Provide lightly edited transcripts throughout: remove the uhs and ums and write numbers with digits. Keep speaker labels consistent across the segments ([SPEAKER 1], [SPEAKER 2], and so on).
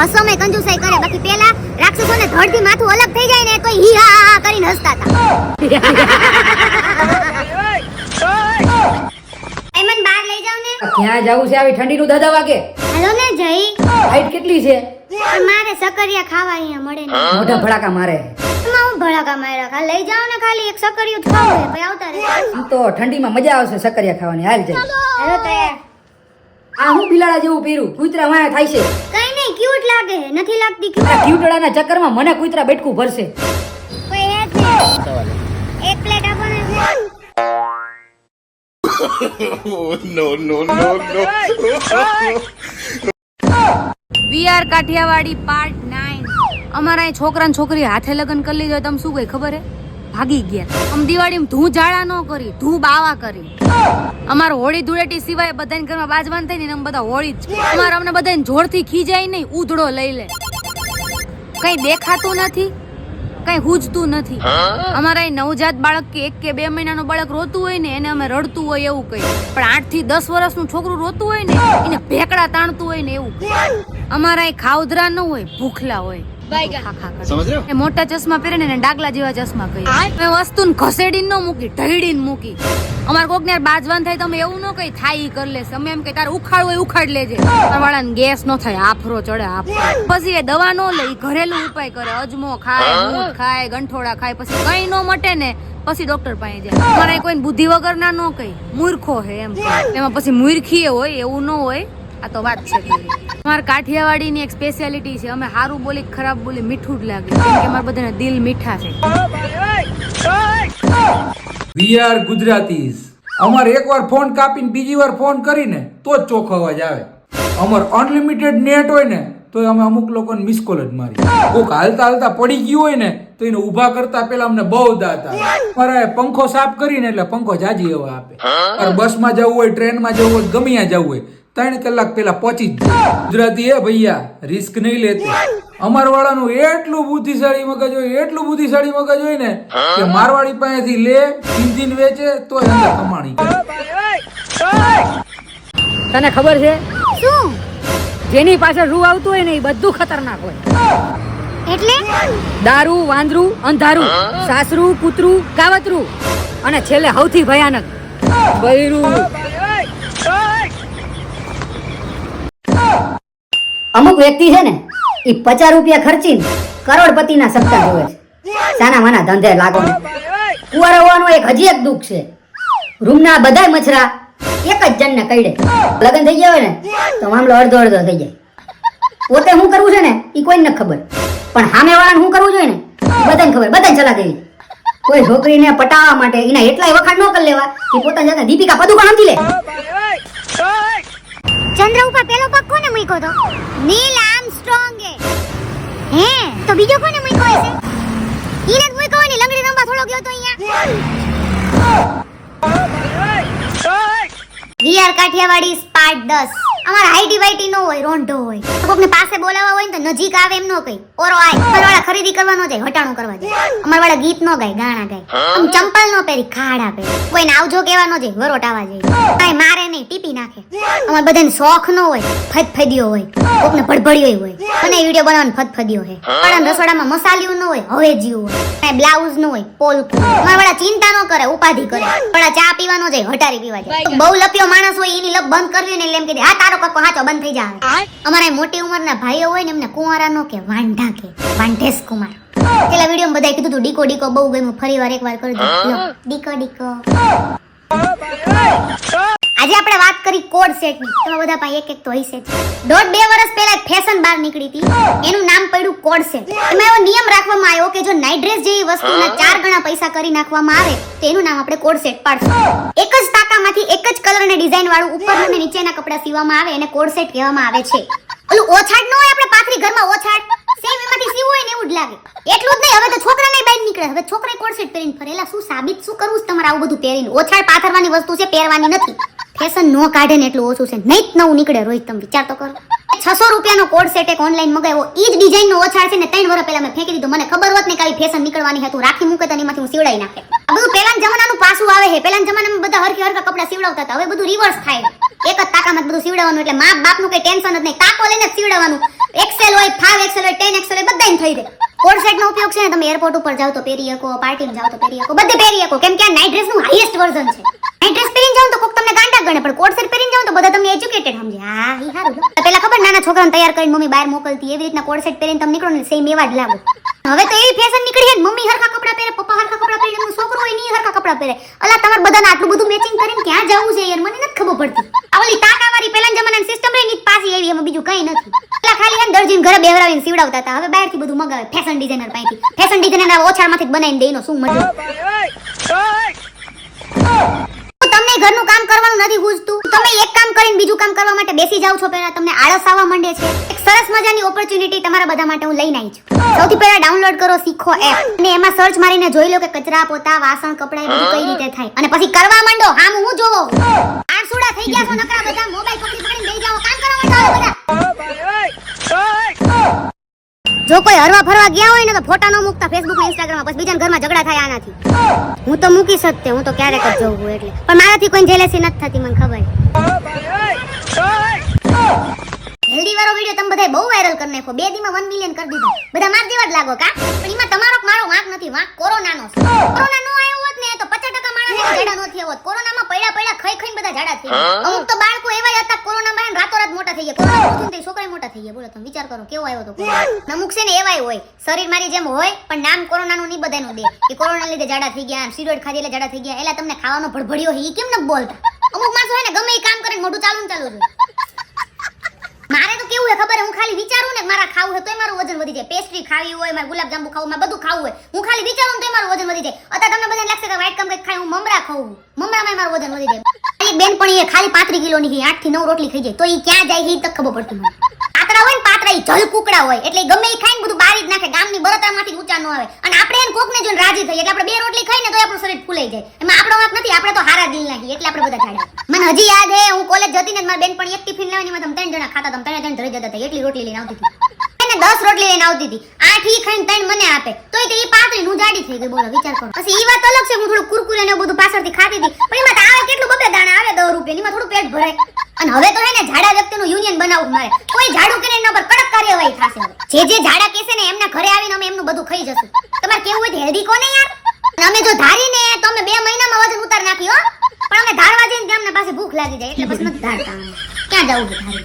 [SPEAKER 1] હસોમાં કંજુસાઈ કરે, બાકી પેલા રાક્ષસોને ધડથી માથું અલગ થઈ જાય ને તો હી હા હા કરીને હસતા હતા. એમન બહાર લઈ જાવ ને.
[SPEAKER 2] ક્યાં જાવું છે આવી ઠંડીનું દાદા વાગે?
[SPEAKER 1] હાલો ને જઈ.
[SPEAKER 2] હાઈટ કેટલી છે?
[SPEAKER 1] મારે સકરિયા ખાવા અહીંયા મળે ને.
[SPEAKER 2] મોઢા ભડાકા મારે.
[SPEAKER 1] હું ભડાકા માર્યા ખા લઈ જાવ ને, ખાલી એક સકરિયું જ ખાવું છે, પછી આવતા રહે.
[SPEAKER 2] આમ તો ઠંડીમાં મજા આવશે સકરિયા ખાવાની. હાલ જાય.
[SPEAKER 1] હાલો તૈયાર.
[SPEAKER 2] આ હું બિલાડા જેવું પહેર્યું, કૂતરા વાયા થાય છે.
[SPEAKER 1] કઈ નહીં, ક્યુટ લાગે. નથી લાગતી ક્યુટ?
[SPEAKER 2] આ ક્યુટડાના ચક્કરમાં મને કૂતરા બેઠકું ભરશે.
[SPEAKER 1] કોઈ એ જ નહીં. એક પ્લેટ આપો ને.
[SPEAKER 3] no.
[SPEAKER 4] We are Kathiyawadi part 9. અમારા અહીં છોકરા ને છોકરી હાથે લગ્ન કરી લીધો. તમે શું કઈ ખબર હે? ભાગી ગયા. આમ દિવાળીમાં ધૂ ઝાડા ન કરી, ધૂ બાવા કરી. અમાર હોળી ધૂળેટી સિવાય બધાને ઘરમાં બાજવાન થઈ ને અમે બધા હોળી જ. અમાર અમને બધાને જોરથી ખીજાય નહીં, ઉધડો લઈ લે. કઈ દેખાતું નથી, કઈ હુજતું નથી. અમારા અહીં નવજાત બાળક કે 1 કે 2 મહિનાનો બાળક રોતું હોય ને એને અમે રડતું હોય એવું કહીએ, પણ 8 થી 10 વર્ષનું છોકરું રોતું હોય ને એને ભેકડા તાણતું હોય ને એવું. અમારા અહીં ખાવધરા ન હોય, ભૂખલા હોય. એ મોટા ચશ્મા પહેરે ને ડાગલા જેવા ચશ્મા કહીએ. મેં વસ્તુ ઘસેડીને ન મૂકી, ઢળીને મૂકી. અમારે કોક ને બાજવાન થાય તમે એવું ન કઈ થાય ઈ કરી લેશે. અમે એમ કે તારે ઉખાડવું હોય ઉખાડ લેજે, વાળાને ગેસ ન થાય, આફરો ચડે આફરો. પછી એ દવા ન લે, ઘરેલું ઉપાય કરે. અજમો ખાય, દૂધ ખાય, ગંઠોડા ખાય, પછી કઈ ન મટે ને પછી ડોક્ટર પાસે જાય. અમારે કોઈ બુદ્ધિ વગર ના ન કઈ મૂર્ખો હે એમ. એમાં પછી મૂર્ખી હોય એવું ન હોય. આ તો વાત છે. અમારે કાઠિયાવાડીની એક સ્પેશિયાલિટી છે, અમે સારું બોલી ખરાબ બોલી મીઠું જ લાગે, કેમ કે અમારા બધાના દિલ મીઠા છે.
[SPEAKER 5] We are Gujaratis. અમારે એકવાર ફોન કાપીને બીજી વાર ફોન કરીને તો જ ચોખ્ખો અવાજ આવે. અમાર અનલિમિટેડ નેટ હોય ને તો અમે અમુક લોકોને મિસ કોલ જ મારી. કોક હાલતા હાલતા પડી ગયું હોય ને તો એને ઊભા કરતા પેલા અમને બહુ દાંત આવે. મારે પંખો સાફ કરીને એટલે પંખો જાજી એવા આપે. બસમાં જવું હોય, ટ્રેનમાં જવું હોય, ગમે ત્યાં જવું હોય 3 કલાક પેલા પહોંચી જ જાય. ગુજરાતી એ ભૈયા રિસ્ક નહીં લેતી. અમાર વાળાનું એટલું બુદ્ધિશાળી મગજ હોય, એટલું બુદ્ધિશાળી મગજ હોય ને કે મારવાડી પાસેથી લે, ઇન્જિન વેચે તો અંદર કમાણી કરે.
[SPEAKER 2] તને ખબર છે
[SPEAKER 1] શું?
[SPEAKER 2] જેની પાછળ રૂ આવતું હોય ને એ બધું ખતરનાક હોય.
[SPEAKER 1] એટલે
[SPEAKER 2] દારૂ, વાંદરું, અંધારું, સાસરું, કૂતરું, કાવતરું અને છેલ્લે સૌથી ભયાનક બૈરું. અમુક વ્યક્તિ છે ને એ 50 રૂપિયા ખર્ચીને કરોડપતિના સપના જોવે છે. સાના માના ધંધે લાગો. કુંવારા હોવાનું એક હજી એક દુઃખ છે. રૂમના બધાય મછરા એક જ જણને કઈડે. લગ્ન થઈ ગયા હોય ને તો મામલો અડધો અડધો થઈ જાય. પોતે શું કરવું છે ને એ કોઈને ખબર, પણ સામે વાળાને શું કરવું જોઈએ ને બધાને ખબર, બધાને સલાહ દેવી. કોઈ છોકરીને પટાવવા માટે એના એટલાય વખાણ ન કરી લેવા કે પોતાની જાતે દીપિકા પદુકોણ સમજી લે.
[SPEAKER 1] ચંદ્ર ઉપર પેલો પગ કોને મૂક્યો તો? નીલ આર્મસ્ટ્રોંગ હે તો બીજો કોને મૂક્યો હશે? ઈને જ મૂક્યો ને. લંગડી રંબા થોડો ગયો તો અહીંયા. We are Kathiyawadi part 10. અમાર હાઈટી વાઈટી નો હોય, રોંઢો હોય. કોકને પાસે બોલાવવા હોય ને તો નજીક આવે એમ નો કઈ. ઓરો આય. અમારવાળા ખરીદી કરવા નો જાય, હટાણું કરવા જાય. અમારવાળા ગીત નો ગાય, ગાણા ગાય. આમ ચંપલ નો પહેરી, ખાડા પહેરી. કોઈને આવજો કેવા નો જાય, વરોટાવા જાય. કાઈ મારે નહીં, ટીપી નાખે. અમાર બધાને શોખ નો હોય, ફદફદિયો હોય. કોકને ભડભડિયો હોય. અને વિડિયો બનાવવાનો ફદફદિયો હે. પણ રસોડામાં મસાલિયું નો હોય, હવેજીયું હોય. કાઈ બ્લાઉઝ નો હોય, પોલકું. અમારવાળા ચિંતા નો કરે, ઉપાધિ કરે. પણ ચા પીવા નો જાય, હટારી પીવા જાય. બહુ લપિયો માણસ હોય એની લપ બંધ કરવી ને એટલે એમ કે હા તારો કક્કો હાચો બંધ થઈ જાય. અમારા મોટી ઉંમરના ભાઈઓ હોય ને એમને કુંવારા નો કે વાંઢા કે વાંઢેસ કુમાર. પેલા વિડિયોમાં બધાએ કીધું તું ડીકો ડીકો બહુ ગમ્યું, ફરીવાર એકવાર કરજો. લો ડીકો ડીકો. આજે આપણે વાત કરી કોડ સેટ ની. તમે બધા પાસે એક એક તો હશે જ. 1.5-2 વર્ષ પહેલા ફેશન બહાર નીકળી હતી, એનું નામ પડ્યું કોડ સેટ. એમાં એવો નિયમ રાખવામાં આવ્યો કે જો નાઈટ ડ્રેસ જેવી વસ્તુના 4 ગણા પૈસા કરી નાખવામાં આવે તો એનું નામ આપણે કોડ સેટ પાડશું. એક જ ટાકામાંથી એક જ કલર અને ડિઝાઇન વાળું ઉપરના અને નીચેના કપડા સીવવામાં આવે એને કોડ સેટ કહેવામાં આવે છે. ઓલું ઓછાડ ન હોય આપણે પાથરી ઘરમાં ઓછાડ સેમ એમાંથી સીવું હોય ને એવું જ લાગે. એટલું જ નહીં, હવે તો છોકરાને બહાર નીકળે. હવે છોકરાએ કોડ સેટ પહેરીને ફરેલા. શું સાબિત શું કરવું છે તમારે આવું બધું પહેરીને? ઓછાડ પાથરવાની વસ્તુ છે, પહેરવાની નથી. ફેશન નો કાઢે ને એટલું ઓછું છે. નહીં જ નવું નીકળે. રોહિત તમે વિચાર તો કરો. 600 રૂપિયાનો કોડ સેટ એક ઓનલાઈન મગાવ્યો. ઈ જ ડિઝાઇન નો ઓછાડ છે ને 3 વર્ષ પહેલા મેં ફેંકી દીધો. મને ખબર હોત ને કે આવી ફેશન નીકળવાની હતી, રાખી મૂકે તો એમાંથી હું સીવડાઈ નાખે. આ બધું પહેલાના જમાનાનું પાછું આવે છે. પહેલાના જમાનામાં બધા હરખી હરખા કપડા સીવડાવતા હતા. હવે બધું રિવર્સ થાય છે. એક જ તાકામાં બધું સીવડાવવાનું એટલે મા બાપનું કઈ ટેન્શન જ નહીં. તાકો લઈને જ સીવડાવવાનું. એક્સેલ હોય, 5XL હોય, 10XL હોય, બધાને થઈ જાય. કોડ સેટ નો ઉપયોગ છે ને તમે એરપોર્ટ ઉપર જાવ તો પહેરી શકો, પાર્ટીમાં જાવ તો પહેરી શકો, બધે પહેરી શકો. કેમ કે આ નાઇટ ડ્રેસ નું હાઈએસ્ટ વર્ઝન છે. નાઇટ ડ્રેસ પહેરીને જાવ તો કોક તમને ગાંડા ગણે, પણ કોડ સેટ પહેરીને જાવ તો બધા તમને એજ્યુકેટેડ સમજે. હા ઈ સારું. પેલા ખબર નાના છોકરાને તૈયાર કરીને મમ્મી બહાર મોકલતી, એવી રીતના કોડ સેટ પહેરીને તમે નીકળો ને સેમ એવા જ લાગો. હવે તો એવી ફેશન નીકળી છે, મમ્મી હરખા કપડા પહેરે, પપ્પા હરખા કપડા પહેરે, એનું છોકરો હોય ની હરખા કપડા પહેરે. અલા તમારે બધાને આટલું બધું મેચિંગ કરીને ક્યાં જવું છે યાર, મને નથી ખબર પડતી. આ ઓલી તાકાવાળી પહેલાના જમાનાની સિસ્ટમ રહી ની પાછી એવી, એમાં બીજું કઈ નથી. પેલા ખાલી એમ દરજીને ઘરે બેવરાવીને સીવડાવતા હતા. હવે બહારથી બધું મગાવે ફેશન ડિઝાઇનર પાસેથી. ફેશન ડિઝાઇનર ઓછાળમાંથી જ બનાવીને દે, એનો શું મતલબ? તમને ઘરનું કામ કરવાનું નથી ગૂંજતું? તમે એક કામ કરીને બીજું કામ કરવા માટે બેસી જાવ છો, પહેલા તમને આળસ આવવા માંડે છે. એક સરસ મજાની ઓપોર્ચ્યુનિટી તમારા બધા માટે હું લઈને આવી છું. સૌથી પહેલા ડાઉનલોડ કરો શીખો એપ, અને એમાં સર્ચ મારીને જોઈ લો કે કચરા પોતા વાસણ કપડા એ બધું કઈ રીતે થાય, અને પછી કરવા માંડો. હા હું જોવો આરસુડા થઈ ગયા છો નકરા બધા, મોબાઈલ પકડી પકડીને બેસી જાઓ, કામ કરવા માંડો બધા. જો કોઈ હરવા ફરવા ગયા હોય ને તો ફોટા ન મૂકતા ફેસબુક ને ઇન્સ્ટાગ્રામ માં, પછી બીજાના ઘરમાં ઝઘડા થાય આનાથી. હું તો મૂકી શકતે, હું તો ક્યારેક જ જઉં છું એટલે, પણ મારાથી કોઈ જેલેસી નથી થતી, મને ખબર. હેલ્ધી વાળો વિડિયો તમે બધાય બહુ વાયરલ કરી નાખ્યો, 2 દીમાં 1 મિલિયન કરી દીધા. બધા માર જેવા જ લાગો કા? પણ એમાં તમારો મારો વાંક નથી, વાંક કોરોનાનો છે. કોરોના નો આવ્યો હોત ને તો 50% માણસ જાડા નો થયા હોત. કોરોનામાં પડ્યા ખાઈ ખાઈને બધા જાડા થઈ ગયા. અમુક તો બાળકો એવા હતા કોરોનામાં રાતોરાત મોટા થઈ ગયા. કોરોના પૂછું તો છોકરા મોટા થઈ ગયા. બોલો તમે વિચાર કરો કેવો આવ્યો તો કોરોના. અમુક છે ને એવાય હોય, શરીર મારી જેમ હોય પણ નામ કોરોનાનું નહીં બધાનું દે કે કોરોના લીધે જાડા થઈ ગયા, સ્ટીરોઇડ ખાધી એટલે જાડા થઈ ગયા. એલા તમને ખાવાનો ભડભડિયો હે ઈ કેમ ન બોલતા? અમુક માણસો હે ને ગમે એ કામ કરીને મોઢું ચાલુ જોઈએ. મારે તો કેવું હે ખબર હે, હું ખાલી વિચારું ને મારા ખાવું હે તોય મારું વજન વધી જાય. પેસ્ટ્રી ખાવી હોય, મારે ગુલાબ જાંબુ ખાવું, મારે બધું ખાવું હોય, હું ખાલી વિચારું તોય મારું વજન વધી જાય. અત્યારે તમને બધાને લાગશે કે વાઈટ કમ કઈ ખાઈ, હું મમરા ખાઉં, મમરામાં મારું વજન વધી જાય. એક બેનપણી એ ખાલી 35 કિલોની છે, 8 થી 9 રોટલી ખાઈ જાય, તો ઈ ક્યાં જાય ઈ તક ખબર પડતી મને. પાતરા હોય ને પાતરા ઈ જલ કુકડા હોય, એટલે ગમે ઈ ખાઈને બધું બારી જ નાખે, ગામની બળતરામાંથી ઊંચા ન આવે. અને આપણે એને કોકને જોઈને રાજી થઈએ, એટલે આપણે 2 રોટલી ખાઈને તો આપણું શરીર ફૂલાઈ જાય. એમાં આપણો વાંક નથી, આપણે તો હારા દિલ નાખી, એટલે આપણે બધા જાડા. મને હજી યાદ હે, હું કોલેજ જતી ને મારી બેનપણી એક ટિફિન લાવીને એમાં 3 જણા ખાતા હતા, 3 ધરી જતા હતા, એટલી રોટલી લઈને આવતી હતી. એને 10 રોટલી લઈને આવતી હતી, 8 ઈ ખાઈને 3 મને આપે, તોય તે ઈ પાતળી હું જાડી થઈ ગઈ. બોલો વિચાર કરો. પછી ઈ વાત અલગ છે, હું થોડું કુરકુરે ને બધું પાછળથી ખાતી હતી, પણ એમાં આવે કેટલું, 2 દાણા આવે 10 રૂપિયા, એમાં થોડું પેટ ભરાય. અને હવે તો હે ને જાડા વ્યક્તિનું યુનિયન બનાવવું મારે. કોઈ જાડું કે એના પર કડક કાર્યવાહી થશે. જે જાડા કહેશે ને એમના ઘરે આવીને અમે એમનું બધું ખાઈ જશું. તમારે કેવું હોય તો હેલ્ધી કોને યાર. અને અમે જો ધારીને તો અમે 2 મહિનામાં વજન ઉતાર નાખી હો, પણ અમે ધારવા જઈને ગામના પાસે ભૂખ લાગી જાય એટલે પછી નથી ધારતા. ક્યાં જવું છે ધારી?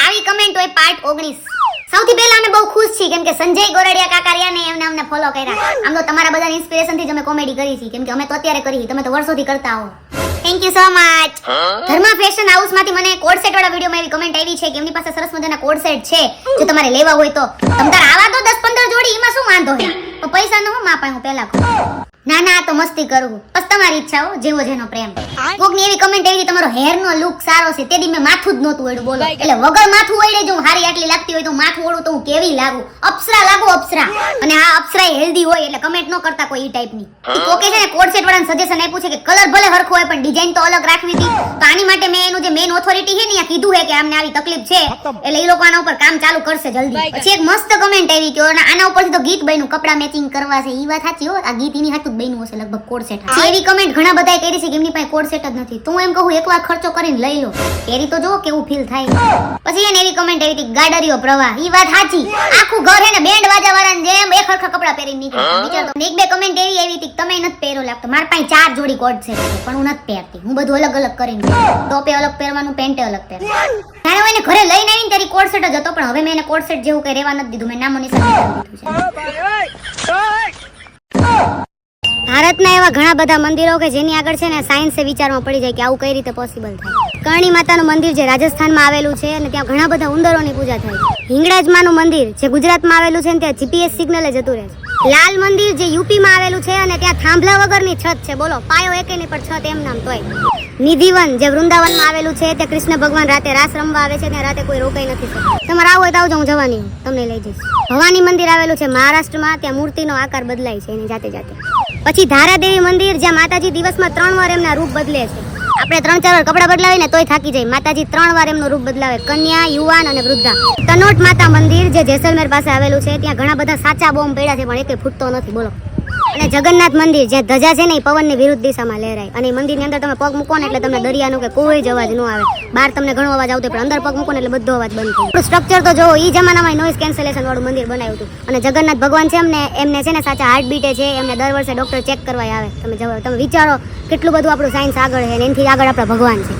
[SPEAKER 1] આવી કમેન્ટ હોય પાર્ટ 19. સૌથી પહેલા અમે બહુ ખુશ છીએ કેમ કે સંજય ગોરડિયા કાકારિયાને એમને અમને ફોલો કર્યા. આમ તો તમારા બધાની ઇન્સ્પિરેશન થી જ અમે કોમેડી કરી છે, કેમ કે અમે તો અત્યારે કરી, તમે તો વર્ષોથી કરતા હો. Thank you so much. Dharma fashion house માંથી મને કોડ સેટ વાળા વિડિયોમાં એવી કમેન્ટ આવી છે કે એમની પાસે સરસ મજાના કોડ સેટ છે, જો તમારે લેવા હોય તો તમ તાર આવા તો 10-15 જોડી, એમાં શું વાંધો છે? તો પૈસા ન હો માં પાસે હું પહેલા કહું. ના ના તો મસ્તી કરું, બસ તમારી ઈચ્છા હો, જેવો જેનો પ્રેમ. કોકની એવી કમેન્ટ આવી તમારો હેર નો લુક સારો છે, તે દી મેં માથું જ નહોતું ઓળ્યું. બોલો એટલે વગર માથું ઓળે જો હારી આટલી લાગતી હોય તો માથું ઓળું તો હું કેવી લાગુ? અપ્સરા લાગુ, અપ્સરા. અને આ અપ્સરા હેલ્ધી હોય એટલે કમેન્ટ ન કરતા કોઈ ઈ ટાઈપની. કોકે છે ને કોડ સેટ વાળાને સજેશન આપ્યું છે કે કલર ભલે હરખો હોય પણ ડિઝાઇન તો અલગ રાખવી હતી. તો આની માટે મેં એનું જે મેઇન ઓથોરિટી છે ને ત્યાં કીધું છે કે આમને આવી તકલીફ છે, એટલે એ લોકો આના ઉપર કામ ચાલુ કરશે જલ્દી. પછી એક મસ્ત કમેન્ટ આવી કે આના ઉપરથી તો ગીત બન્યું, કપડા મેચિંગ કરવા છે. ઈ વાત સાચી હો, આ ગીત એની હાથું જ બન્યું હશે લગભગ કોડ સેટ. એવી કમેન્ટ ઘણા બધાએ કરી છે કે એમની પાસે કોડ સેટ જ નથી. તો હું એમ કહું એકવાર ખર્ચો કરીને લઈ લો, એરી તો જો કેવું ફીલ થાય. પછી એને એવી કમેન્ટ આવી હતી ગાડરિયો પ્રવાહ. ઈ વાત સાચી, આખું ઘર હે ને બેન્ડ વાજા વાળાને જેમ એક હરખા કપડા પહેરીને નીકળે. વિચાર તો એક બે કમેન્ટ એવી આવી હતી તમે નથી પહેરો લાગતો. મારા પાસે 4 જોડી કોડ સેટ છે પણ હું નથી પહેરતી. હું બધું અલગ અલગ કરીને ટોપે અલગ પહેરવાનું, પેન્ટે અલગ પહેરવાનું. ત્યારે હું એને ઘરે લઈને આવીને ત્યારે કોડ સેટ જ હતો, પણ હવે મેં એને કોડ સેટ જેવું કઈ રહેવા નથી દીધું. મેં નામો નિશાન કરી દીધું છે. ભારતના એવા ઘણા બધા મંદિરો કે જેની આગળ છે ને સાયન્સે વિચારમાં પડી જાય કે આવું કઈ રીતે પોસિબલ થાય. કરણી માતાનું મંદિર જે રાજસ્થાનમાં આવેલું છે અને ત્યાં ઘણા બધા ઉંદરોની પૂજા થાય છે. હિંગળાજમાનું મંદિર જે ગુજરાતમાં આવેલું છે ને ત્યાં જીપીએસ સિગ્નલ જતું રહે છે. લાલ મંદિર જે યુપીમાં આવેલું છે અને ત્યાં થાંભલા વગરની છત છે. બોલો પાયો એકે નહીં પણ છત એમ નામ તોય. નિધિવન જે વૃંદાવનમાં આવેલું છે ત્યાં કૃષ્ણ ભગવાન રાતે રાસ રમવા આવે છે, ત્યાં રાતે કોઈ રોકાઈ નથી શકતું. તમારે આવું હોય તો આવજો, હું જવાની તમને લઈ જઈશ. ભવાની મંદિર આવેલું છે મહારાષ્ટ્રમાં, ત્યાં મૂર્તિનો આકાર બદલાય છે એની જાતે જાતે. પછી ધારાદેવી મંદિર જ્યાં માતાજી દિવસમાં 3 વાર એમના રૂપ બદલે છે. આપણે 3-4 વાર કપડા બદલાવે ને તોય થાકી જાય. માતાજી 3 વાર એમનું રૂપ બદલાવે, કન્યા, યુવાન અને વૃદ્ધા. તનોટ માતા મંદિર જે જેસલમેર પાસે આવેલું છે, ત્યાં ઘણા બધા સાચા બોમ્બ પડ્યા છે પણ એકે ફૂટતો નથી, બોલો. અને જગન્નાથ મંદિર જે ધજા છે ને એ પવનની વિરુદ્ધ દિશામાં લહેરાય, અને એ મંદિરની અંદર તમે પગ મૂકો ને એટલે તમને દરિયાનો કે કોઈ જ અવાજ ન આવે. બહાર તમને ઘણો અવાજ આવતો પણ અંદર પગ મૂકો ને એટલે બધો અવાજ બંધ થઈ જાય. સ્ટ્રક્ચર તો જોવો, એ જમાનામાં નોઇઝ કેન્સલેશન વાળું મંદિર બનાવ્યું હતું. અને જગન્નાથ ભગવાન છે એમને છે ને સાચા હાર્ટ બીટે છે, એમને દર વર્ષે ડોક્ટર ચેક કરવા આવે. તમે વિચારો કેટલું બધું આપણું સાયન્સ આગળ છે અને એનાથી આગળ આપણા ભગવાન છે.